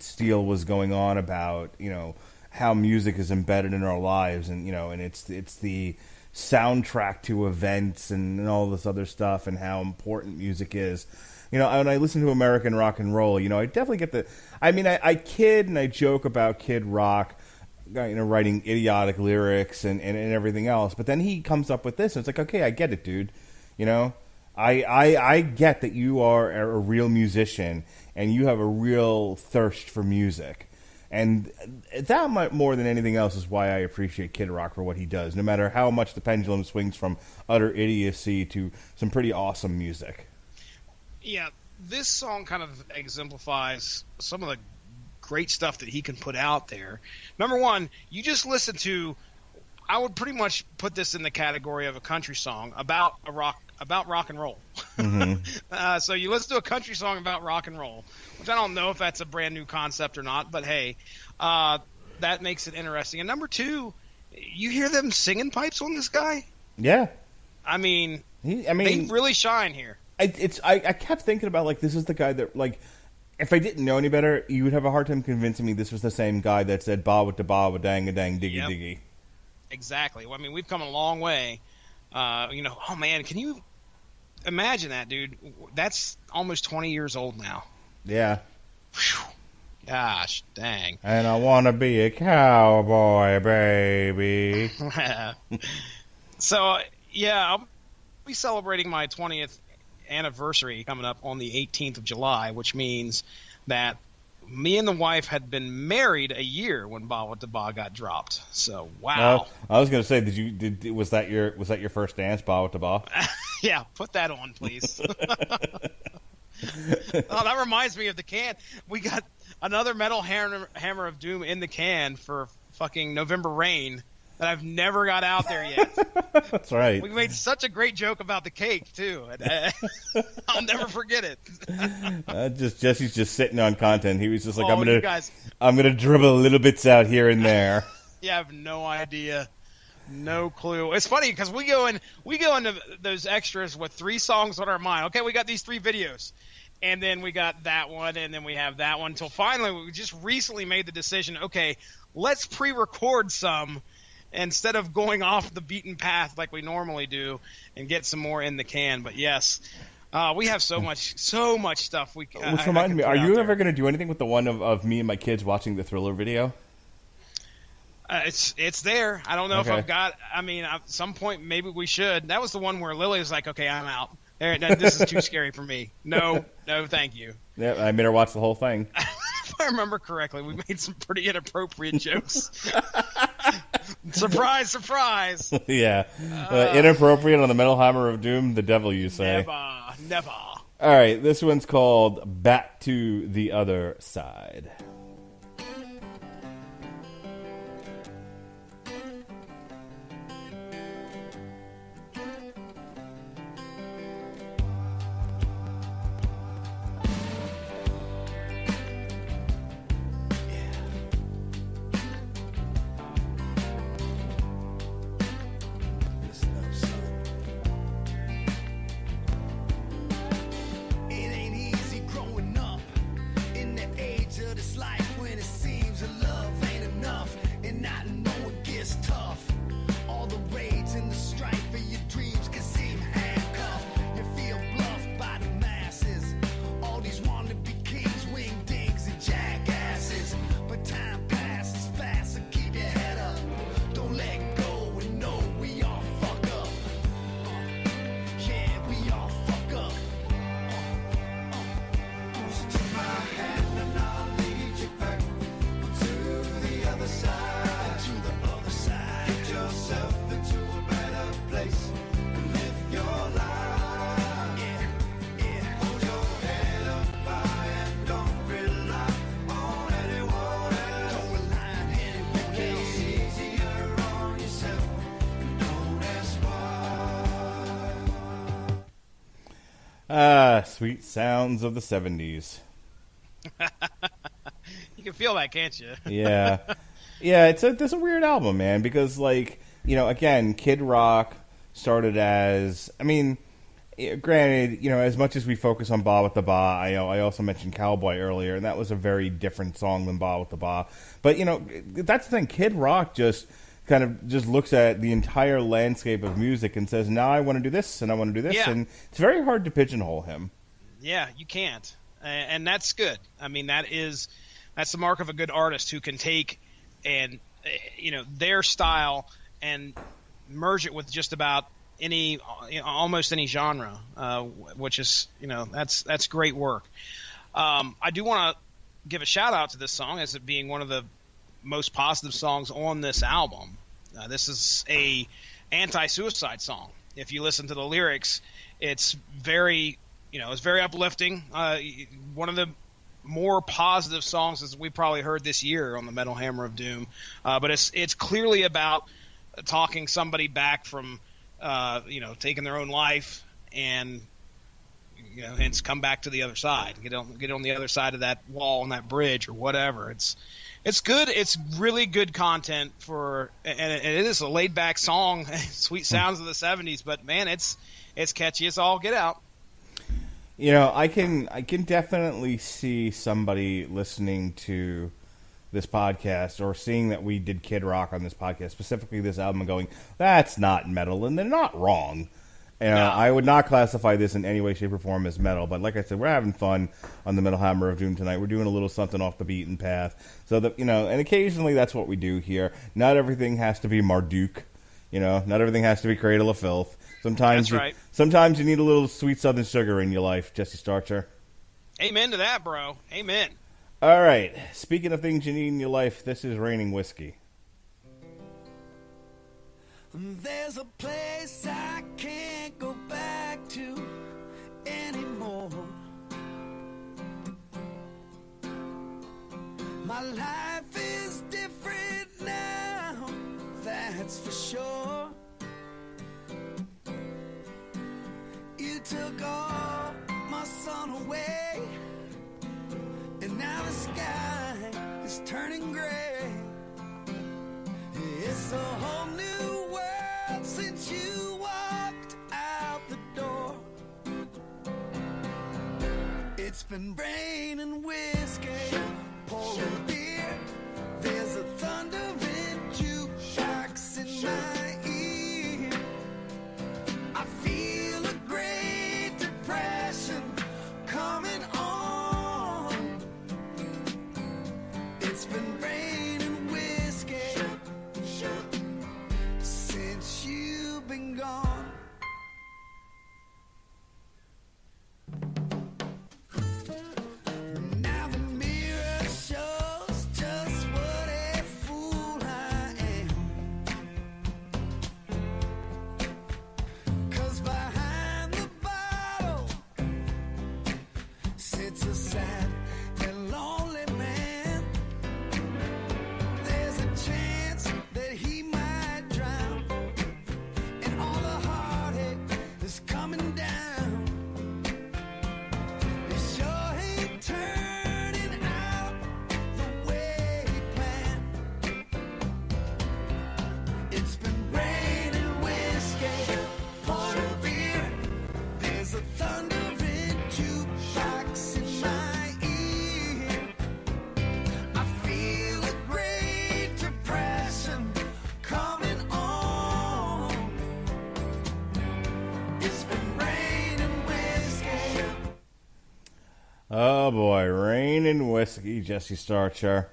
Steele was going on about, you know, how music is embedded in our lives, and you know, and it's the soundtrack to events and all this other stuff, and how important music is. You know, when I listen to American rock and roll, you know, I definitely get the. I mean, I kid and I joke about Kid Rock, you know, writing idiotic lyrics and everything else, but then he comes up with this, and it's like, okay, I get it, dude. You know, I get that you are a real musician and you have a real thirst for music. And that might, more than anything else, is why I appreciate Kid Rock for what he does, no matter how much the pendulum swings from utter idiocy to some pretty awesome music. Yeah, this song kind of exemplifies some of the great stuff that he can put out there. Number one, you just listen to, I would pretty much put this in the category of a country song about rock and roll. Mm-hmm. So you listen to a country song about rock and roll, which I don't know if that's a brand new concept or not, but hey, that makes it interesting. And number two, you hear them singing pipes on this guy? Yeah. I mean, they really shine here. I kept thinking about, like, this is the guy that, like, if I didn't know any better, you would have a hard time convincing me this was the same guy that said ba with the ba with dang a dang diggy diggy. Exactly. Well, I mean, we've come a long way. You know, oh man, can you imagine that, dude? That's almost 20 years old now. Yeah. Whew. Gosh, dang. And I want to be a cowboy, baby. So, yeah, I'll be celebrating my 20th anniversary coming up on the 18th of July, which means that me and the wife had been married a year when Ba With Da Ba got dropped. So, wow. I was going to say, was that your first dance, Ba With Da Ba? Yeah, put that on, please. Oh, that reminds me of the can. We got another Metal Hammer of Doom in the can for fucking November Rain that I've never got out there yet. That's right. We made such a great joke about the cake, too. I'll never forget it. Jesse's just sitting on content. He was just like, Oh, I'm gonna dribble little bits out here and there. Yeah, I have no idea. No clue. It's funny because we go into those extras with 3 songs on our mind. Okay, we got these 3 videos. And then we got that one, and then we have that one. Until finally, we just recently made the decision, okay, let's pre-record some instead of going off the beaten path like we normally do and get some more in the can. But yes, we have so much stuff. Which reminds me, are you ever going to do anything with the one of me and my kids watching the Thriller video? It's there. I don't know if I've got. I mean, at some point maybe we should. That was the one where Lily was like, "Okay, I'm out. This is too scary for me. No, thank you." Yeah, I made her watch the whole thing. If I remember correctly, we made some pretty inappropriate jokes. Surprise, surprise. Yeah, inappropriate on the Metal Hammer of Doom. The devil, you say? Never. All right, this one's called "Back to the Other Side." Sweet sounds of the 70s. You can feel that, can't you? Yeah. It's a weird album, man, because, like, you know, again, Kid Rock started as, I mean, granted, you know, as much as we focus on Ba with the Ba, I also mentioned Cowboy earlier, and that was a very different song than Ba with the Ba. But, you know, that's the thing. Kid Rock just looks at the entire landscape of music and says, now I want to do this, and I want to do this, and it's very hard to pigeonhole him. Yeah, you can't. And that's good. I mean, that's the mark of a good artist who can take and, you know, their style and merge it with just about almost any genre, which is, you know, that's great work. I do want to give a shout out to this song as it being one of the most positive songs on this album. This is a anti-suicide song. If you listen to the lyrics, it's very uplifting. One of the more positive songs as we probably heard this year on the Metal Hammer of Doom. But it's clearly about talking somebody back from, taking their own life and, you know, hence come back to the other side, get on the other side of that wall on that bridge or whatever. It's good. It's really good content and it is a laid back song, sweet sounds of the 70s, but man, it's catchy. It's all get out. You know, I can definitely see somebody listening to this podcast or seeing that we did Kid Rock on this podcast, specifically this album, and going, that's not metal, and they're not wrong. No. I would not classify this in any way, shape, or form as metal, but like I said, we're having fun on the Metal Hammer of Doom tonight. We're doing a little something off the beaten path, so that, you know, and occasionally that's what we do here. Not everything has to be Marduk, you know. Not everything has to be Cradle of Filth. Sometimes you need a little sweet Southern sugar in your life, Jesse Starcher. Amen to that, bro. Amen. All right. Speaking of things you need in your life, this is Raining Whiskey. There's a place I can't go back to anymore. My life is different now, that's for sure. You took all my sun away, and now the sky is turning gray. It's a whole new world since you walked out the door. It's been raining whiskey, pouring beer. There's a thunder Oh boy, Rain and Whiskey, Jesse Starcher.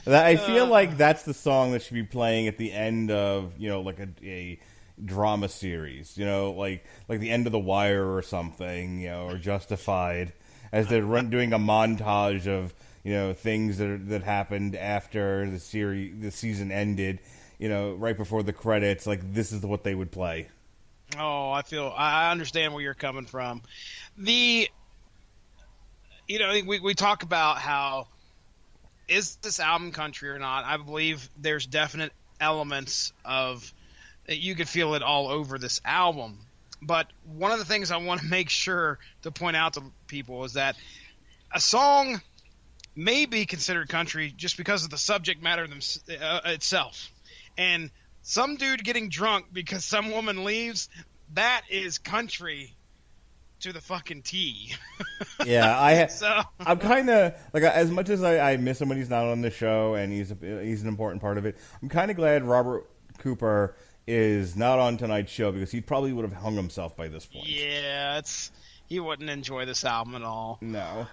I feel like that's the song that should be playing at the end of, like a drama series, like the end of The Wire or something, or Justified, as they're doing a montage of, things that happened after the season ended, right before the credits. Like, this is what they would play. Oh, I understand where you're coming from. We talk about how, is this album country or not? I believe there's definite elements of that you could feel it all over this album. But one of the things I want to make sure to point out to people is that a song may be considered country just because of the subject matter itself. And some dude getting drunk because some woman leaves, that is country to the fucking T. Yeah, So I'm kind of like, as much as I miss him when he's not on the show, and he's an important part of it. I'm kind of glad Robert Cooper is not on tonight's show, because he probably would have hung himself by this point. Yeah, he wouldn't enjoy this album at all. No.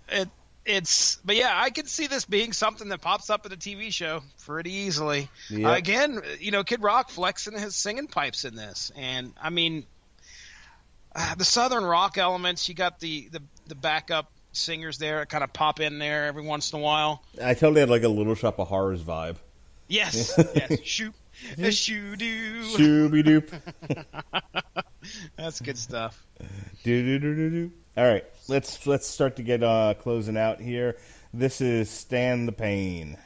But yeah, I could see this being something that pops up at a TV show pretty easily. Yep. Again, Kid Rock flexing his singing pipes in this, and I mean, the southern rock elements. You got the backup singers there that kind of pop in there every once in a while. I totally had like a Little Shop of Horrors vibe. Yes, yes, shoot, shoo-doo. Shooby-doop. That's good stuff. Do-do-do-do-do. All right, let's start to get closing out here. This is Stand the Pain.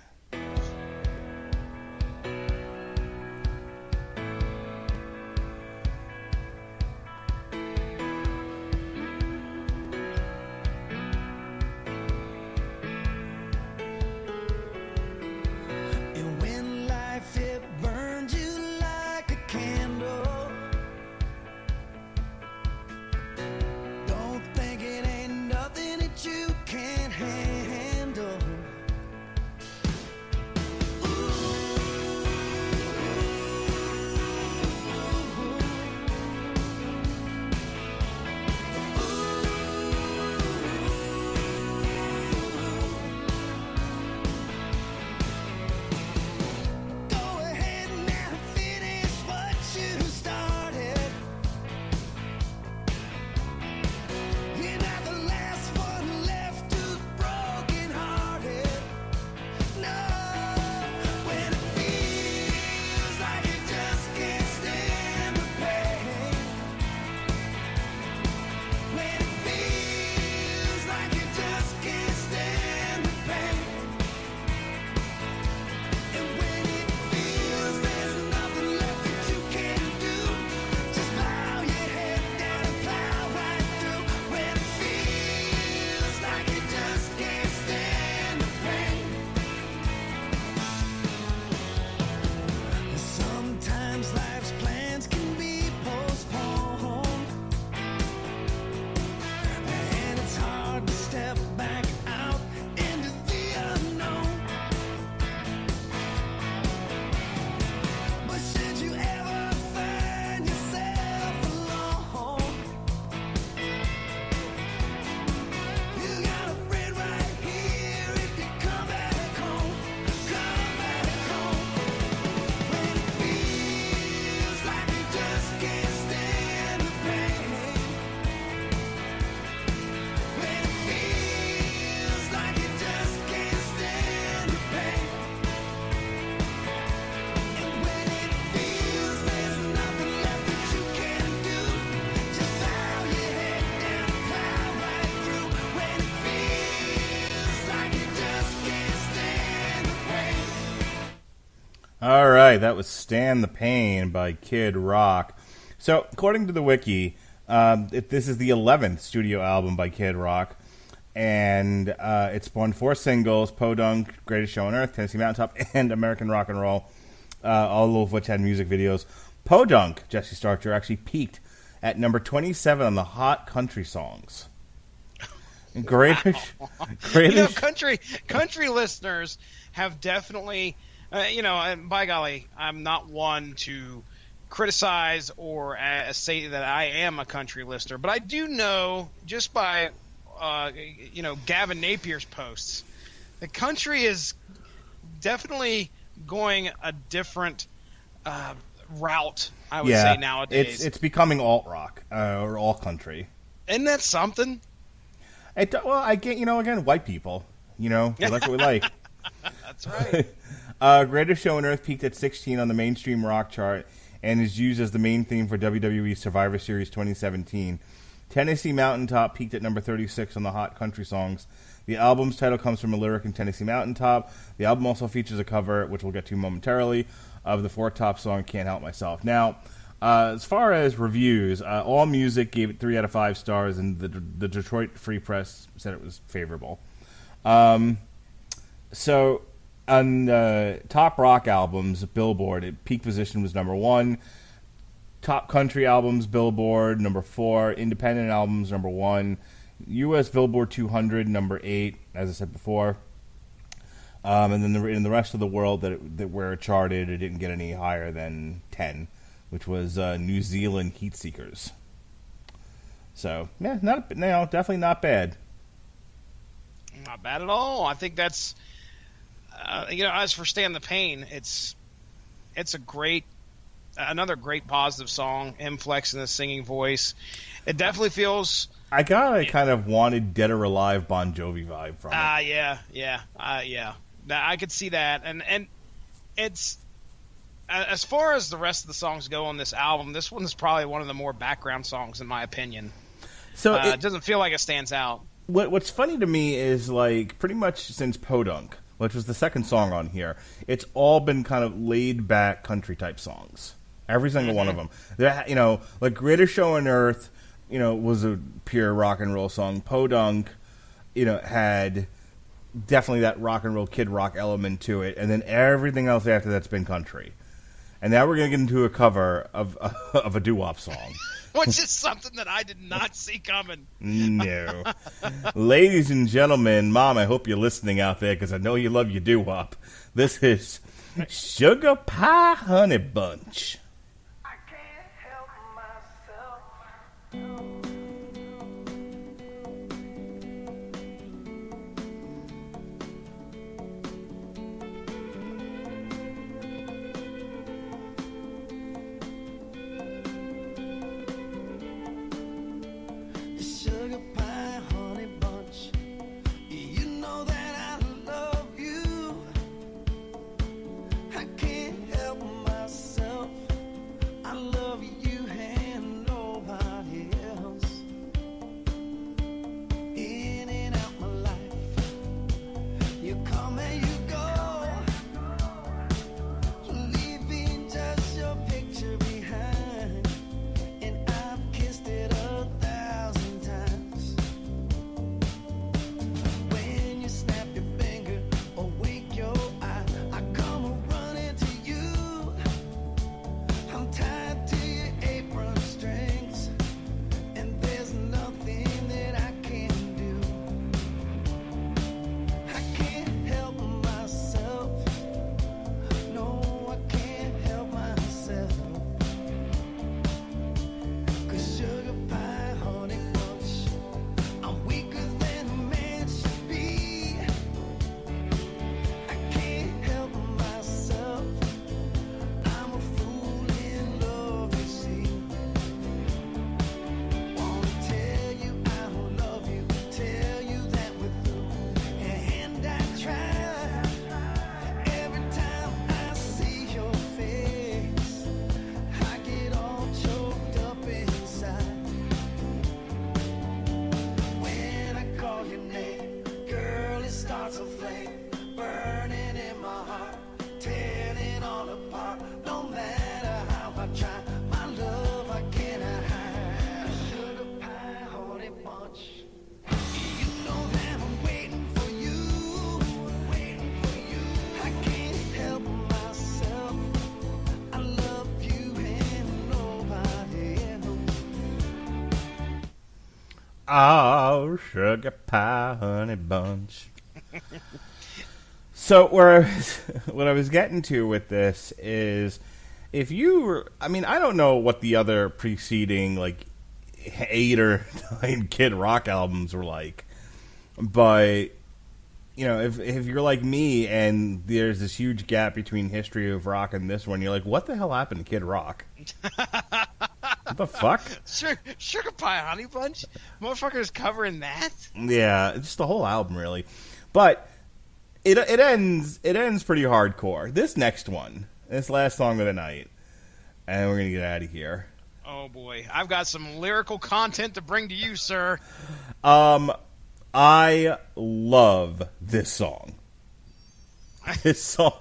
And when life it burns you like a candle, don't think it ain't nothing that you can't handle. Go ahead now, finish what you started. You're not the last one left who's broken-hearted. No, when it feels like you just can't stand the pain. When it feels like you just can't stand the pain. And when it feels there's nothing left that you can do, just bow your head down and plow right through. When it feels like you just can't stand the pain. Sometimes life's plans can be postponed, and it's hard to step back out into the unknown. But should you ever find yourself alone, you got a friend right here if you come back home. Come back home. When it feels like you just can't stand the pain. When it feels like you just can't stand the pain. And when it feels there's nothing left that you can do, just bow your head down and plow right through. When it feels like you just can't stand the pain. All right, that was Stand the Pain by Kid Rock. So, according to the wiki, this is the 11th studio album by Kid Rock, and it spawned 4 singles: Podunk, Greatest Show on Earth, Tennessee Mountaintop, and American Rock and Roll, all of which had music videos. Podunk, Jesse Starcher, actually peaked at number 27 on the Hot Country Songs. Greatest, Country listeners have definitely, and by golly, I'm not one to criticize or say that I am a country listener, but I do know, just by Gavin Napier's posts. The country is definitely going a different route, I would say, nowadays. It's becoming alt rock or alt country. Isn't that something? I get, again, white people. We like what we like. That's right. Greatest Show on Earth peaked at 16 on the mainstream rock chart and is used as the main theme for WWE Survivor Series 2017. Tennessee Mountaintop peaked at number 36 on the Hot Country Songs. The album's title comes from a lyric in Tennessee Mountaintop. The album also features a cover, which we'll get to momentarily, of the Four Top song Can't Help Myself. Now, as far as reviews, AllMusic gave it 3 out of 5 stars, and the Detroit Free Press said it was favorable. So, on top rock albums, Billboard, peak position was number 1. Top country albums, Billboard, number 4. Independent albums, number 1. U.S. Billboard 200, number 8, as I said before. And then in the rest of the world that where it charted, it didn't get any higher than 10, which was New Zealand Heat Seekers. So, yeah, definitely not bad. Not bad at all. I think that's, as for Stand the Pain, it's another great positive song. Inflex in the singing voice. It definitely feels. I kind of wanted Dead or Alive Bon Jovi vibe from it. Yeah. I could see that, and it's as far as the rest of the songs go on this album, this one is probably one of the more background songs in my opinion. So it doesn't feel like it stands out. What's funny to me is, like, pretty much since Podunk, which was the second song on here, it's all been kind of laid back country type songs. Every single one of them. Like Greatest Show on Earth, was a pure rock and roll song. Podunk, had definitely that rock and roll kid rock element to it, and then everything else after that's been country. And now we're going to get into a cover of a doo-wop song. Which is something that I did not see coming. No. Ladies and gentlemen, Mom, I hope you're listening out there, because I know you love your doo-wop. This is Sugar Pie Honey Bunch. I can't help myself. Sugar pie honey bunch, you know that I love you. I can't help myself. I love you and nobody else. In and out my life, you come and you go, leaving just your picture behind. And I've kissed it 1,000 times. When you snap your finger or wink your eye, I come running to you. I'm tied to your apron strings, and there's nothing that I can do. I can't help myself. No, I can't help myself. 'Cause sugar pie honey bunch, I'm weaker than a man should be. I can't help myself. I'm a fool in love, you see. Wanna tell you I don't love you, tell you that we're through, and I try. Every time I see your face, I get all choked up inside. When I call your name, girl, it starts a flame, burning in my heart, tearing it all apart. No matter how I try, my love I cannot hide. Sugar pie honey bunch, you know that I'm waiting for you, waiting for you. I can't help myself. I love you and nobody else. Oh, Sugar Pie Honey Bunch. So what I was getting to with this is, if you were, I don't know what the other preceding, like, 8 or 9 Kid Rock albums were like. But, you know, if you're like me and there's this huge gap between history of rock and this one, you're like, what the hell happened to Kid Rock? What the fuck? Sugar Pie Honey Bunch? Motherfuckers covering that? Yeah, just the whole album, really. But it ends pretty hardcore. This next one, this last song of the night, and we're going to get out of here. Oh, boy. I've got some lyrical content to bring to you, sir. I love this song. This song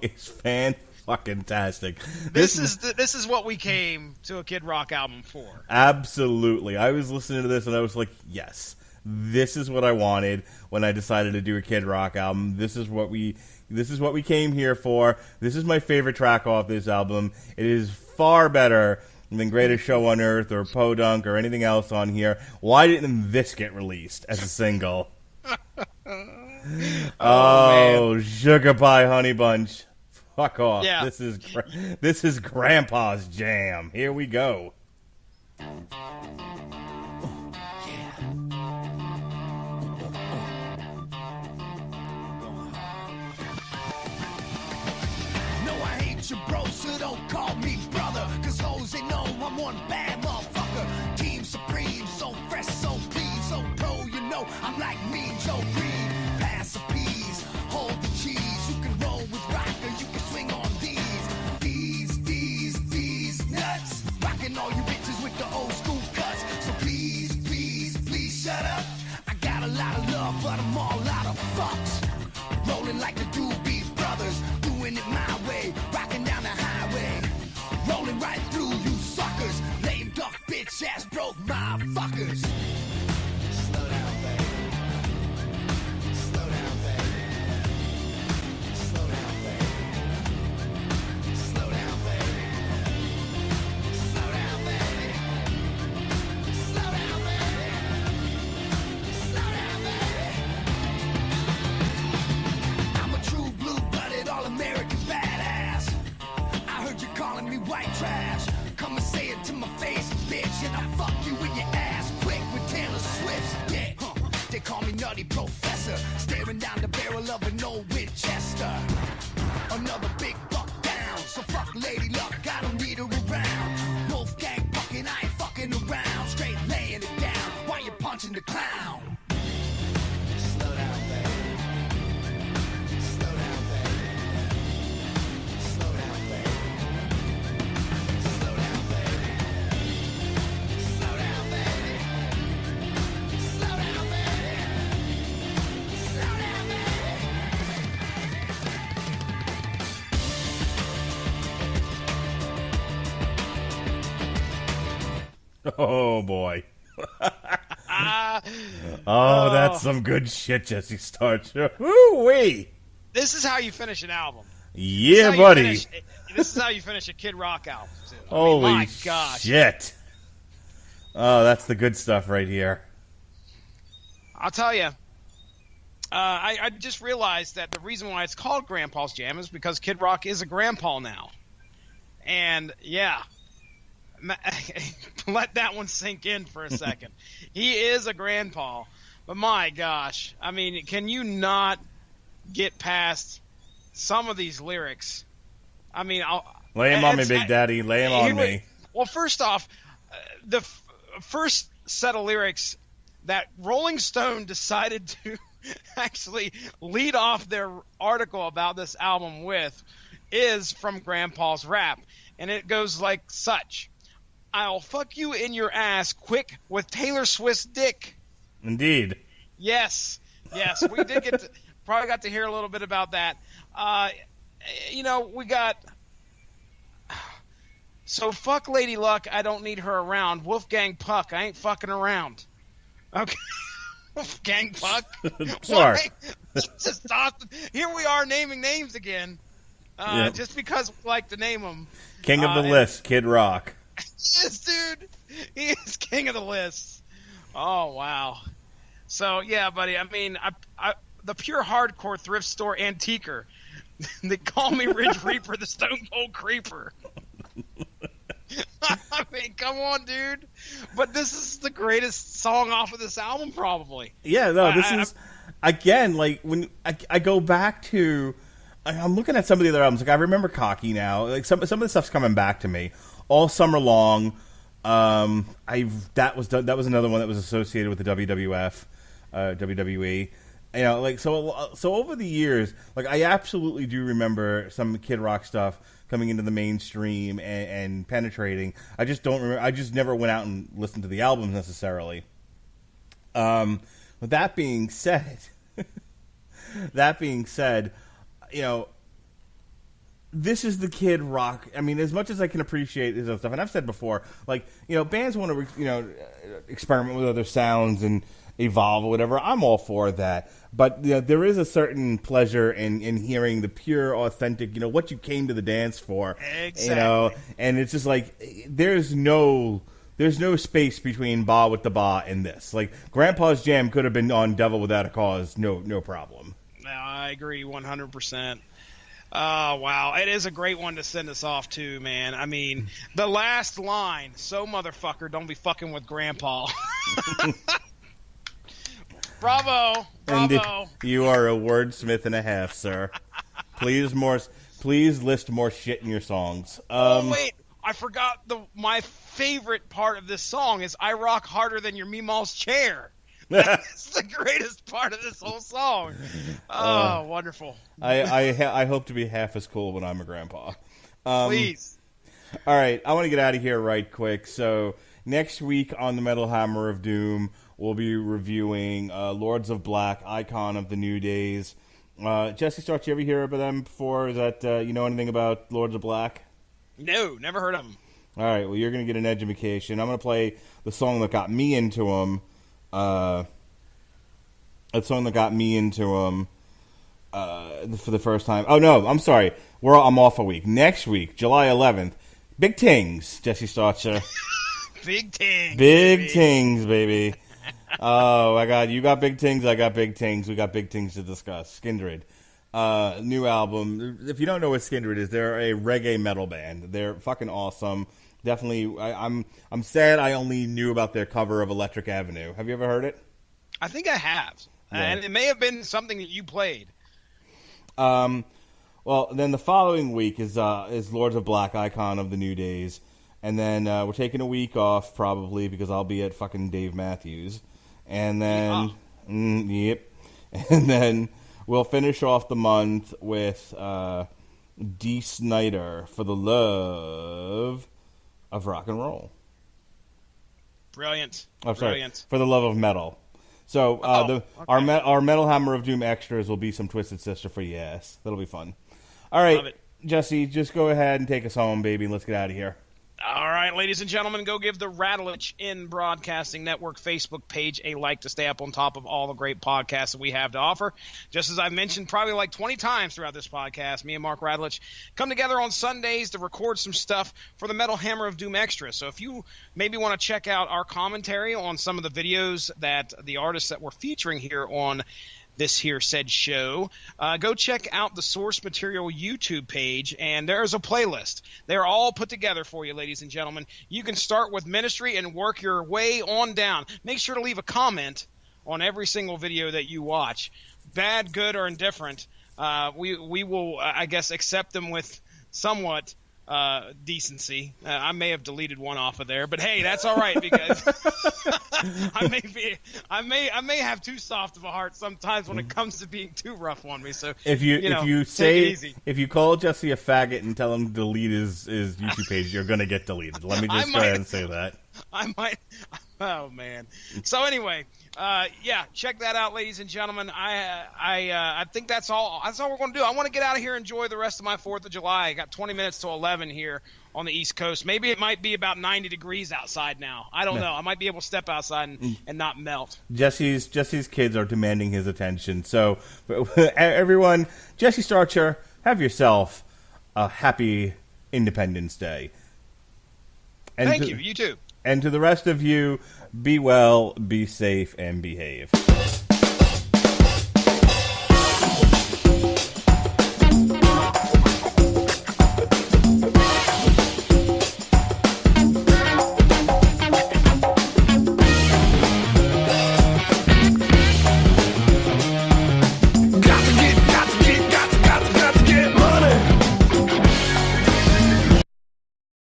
is fan-fucking-tastic. This is what we came to a Kid Rock album for. Absolutely. I was listening to this and I was like, yes, this is what I wanted when I decided to do a Kid Rock album. This is what we came here for. This is my favorite track off this album. It is far better than Greatest Show on Earth or Podunk or anything else on here. Why didn't this get released as a single? Oh, Sugar Pie Honey Bunch. Fuck off. Yeah. This is Grandpa's jam. Here we go. No, I hate you, bro, so don't call me brother. Cause hoes, they know I'm one bad motherfucker. Team Supreme, so fresh, so clean, so pro, you know I'm like Mean Joe Green. Pass the peas, hold the cheese. You can roll with rock or you can swing on these nuts. Rocking all you bitches with the old school cuts. So please, please, please shut up. I got a lot of love, but I'm all out of fucks. Rolling like the Doobie Brothers, doing it my way, rocking down the highway, rolling right through you suckers, lame duck bitch ass broke motherfuckers. Slow down, baby. Slow down, baby. Slow down, baby. Slow down, baby. Slow down, baby. Slow down, baby. Slow down, baby. I'm a true blue-blooded all-American badass. I heard you calling me white trash. Come and say it to my face, bitch, and I'll fuck you in your ass quick with Taylor Swift's dick. They call me Nutty Professor, staring down the barrel of an old Winchester. Another big buck down, so fuck Lady Luck, I don't need her around. Wolfgang fucking, I ain't fucking around. Straight laying it down while you're punching the clown. Slow down, baby. Slow down, baby. Slow down, baby. Slow down, baby. Slow down, baby. Slow down, baby. Slow down, baby. Oh, boy. Oh, that's some good shit, Jesse Starch. Woo-wee. This is how you finish an album. Yeah, buddy. This is how you finish a Kid Rock album, too. Holy my gosh. shit. Oh, that's the good stuff right here. I'll tell you. I just realized that the reason why it's called Grandpa's Jam is because Kid Rock is a grandpa now. And, yeah. Let that one sink in for a second. He is a grandpa. But my gosh. I mean, can you not get past some of these lyrics? I mean, lay him on me, Big Daddy. Lay him on me. Well, first off, the first set of lyrics that Rolling Stone decided to actually lead off their article about this album with is from Grandpa's rap. And it goes like such. I'll fuck you in your ass quick with Taylor Swift's dick. Indeed. Yes. We did probably got to hear a little bit about that. We got. So fuck Lady Luck, I don't need her around. Wolfgang Puck, I ain't fucking around. Okay. Wolfgang Puck? Sure. Just awesome. Here we are naming names again. Yep. Just because we like to name them. King of the list, Kid Rock. Yes, dude. He is king of the list. Oh, wow. So, yeah, buddy, I mean, I the pure hardcore thrift store antiquer. They call me Ridge Reaper, the Stone Cold Creeper. I mean, come on, dude. But this is the greatest song off of this album, probably. Yeah, no, this is again like when I go back to. I'm looking at some of the other albums. Like I remember Cocky now. Like some of the stuff's coming back to me all summer long. That was another one that was associated with the WWF, WWE. You know, like so over the years, like I absolutely do remember some Kid Rock stuff coming into the mainstream and penetrating. I just don't remember. I just never went out and listened to the albums necessarily. With that being said, you know, this is the Kid Rock. I mean, as much as I can appreciate his other stuff, and I've said before, like, you know, bands want to, experiment with other sounds and evolve or whatever. I'm all for that. But, you know, there is a certain pleasure in hearing the pure, authentic, you know, what you came to the dance for. Exactly. You know, and it's just like, there's no space between Ba with the Ba and this. Like, Grandpa's Jam could have been on Devil Without a Cause, no problem. No, I agree 100%. Oh, wow. It is a great one to send us off to, man. I mean, the last line, so motherfucker, don't be fucking with Grandpa. Bravo. And you are a wordsmith and a half, sir. Please list more shit in your songs. Oh, wait. I forgot my favorite part of this song is I rock harder than your Meemaw's chair. That's the greatest part of this whole song. Oh, wonderful. I hope to be half as cool when I'm a grandpa. Please. All right, I want to get out of here right quick. So next week on the Metal Hammer of Doom, we'll be reviewing Lords of Black, Icon of the New Days. Jesse Starch, you ever hear about them before? Is that you know anything about Lords of Black? No, never heard of them. All right, well, you're going to get an education. I'm going to play the song that got me into them. A song that got me into them for the first time. Oh, no, I'm sorry. I'm off a week. Next week, July 11th, Big Tings, Jesse Starcher. Big Tings. Big Tings, baby. Oh, my God. You got Big Tings, I got Big Tings. We got Big Tings to discuss. Skindred. New album. If you don't know what Skindred is, they're a reggae metal band. They're fucking awesome. Definitely, I'm sad I only knew about their cover of Electric Avenue. Have you ever heard it? I think I have. Yeah. And it may have been something that you played. Well, then the following week is Lords of Black, Icon of the New Days. And then we're taking a week off probably because I'll be at fucking Dave Matthews. And then, yep. And then we'll finish off the month with Dee Snider for the Love of Rock and Roll. Brilliant. Oh, sorry. Brilliant. For the Love of Metal. So okay. our Metal Hammer of Doom extras will be some Twisted Sister for your ass. That'll be fun. All right, Love it. Jesse, just go ahead and take us home, baby. Let's get out of here. All right, ladies and gentlemen, go give the Rattlich in Broadcasting Network Facebook page a like to stay up on top of all the great podcasts that we have to offer. Just as I've mentioned probably like 20 times throughout this podcast, me and Mark Rattlich come together on Sundays to record some stuff for the Metal Hammer of Doom Extra. So if you maybe want to check out our commentary on some of the videos that the artists that we're featuring here on this here said show, go check out the Source Material YouTube page, and there's a playlist. They're all put together for you, ladies and gentlemen. You can start with Ministry and work your way on down. Make sure to leave a comment on every single video that you watch. Bad, good, or indifferent, we will, I guess, accept them with somewhat decency. I may have deleted one off of there, but hey, that's all right because I may have too soft of a heart sometimes when it comes to being too rough on me. So if you take it easy. If you call Jesse a faggot and tell him to delete his YouTube page, you're gonna get deleted. Let me just go ahead and say that. I might. Oh man. So anyway, yeah, check that out, ladies and gentlemen. I think that's all. That's all we're going to do. I want to get out of here and enjoy the rest of my 4th of July. I got 20 minutes to 11 here on the East Coast. Maybe it might be about 90 degrees outside now. I don't know. I might be able to step outside and not melt. Jesse's kids are demanding his attention. So everyone, Jesse Starcher, have yourself a happy Independence Day. And Thank you. You too. And to the rest of you, be well, be safe, and behave.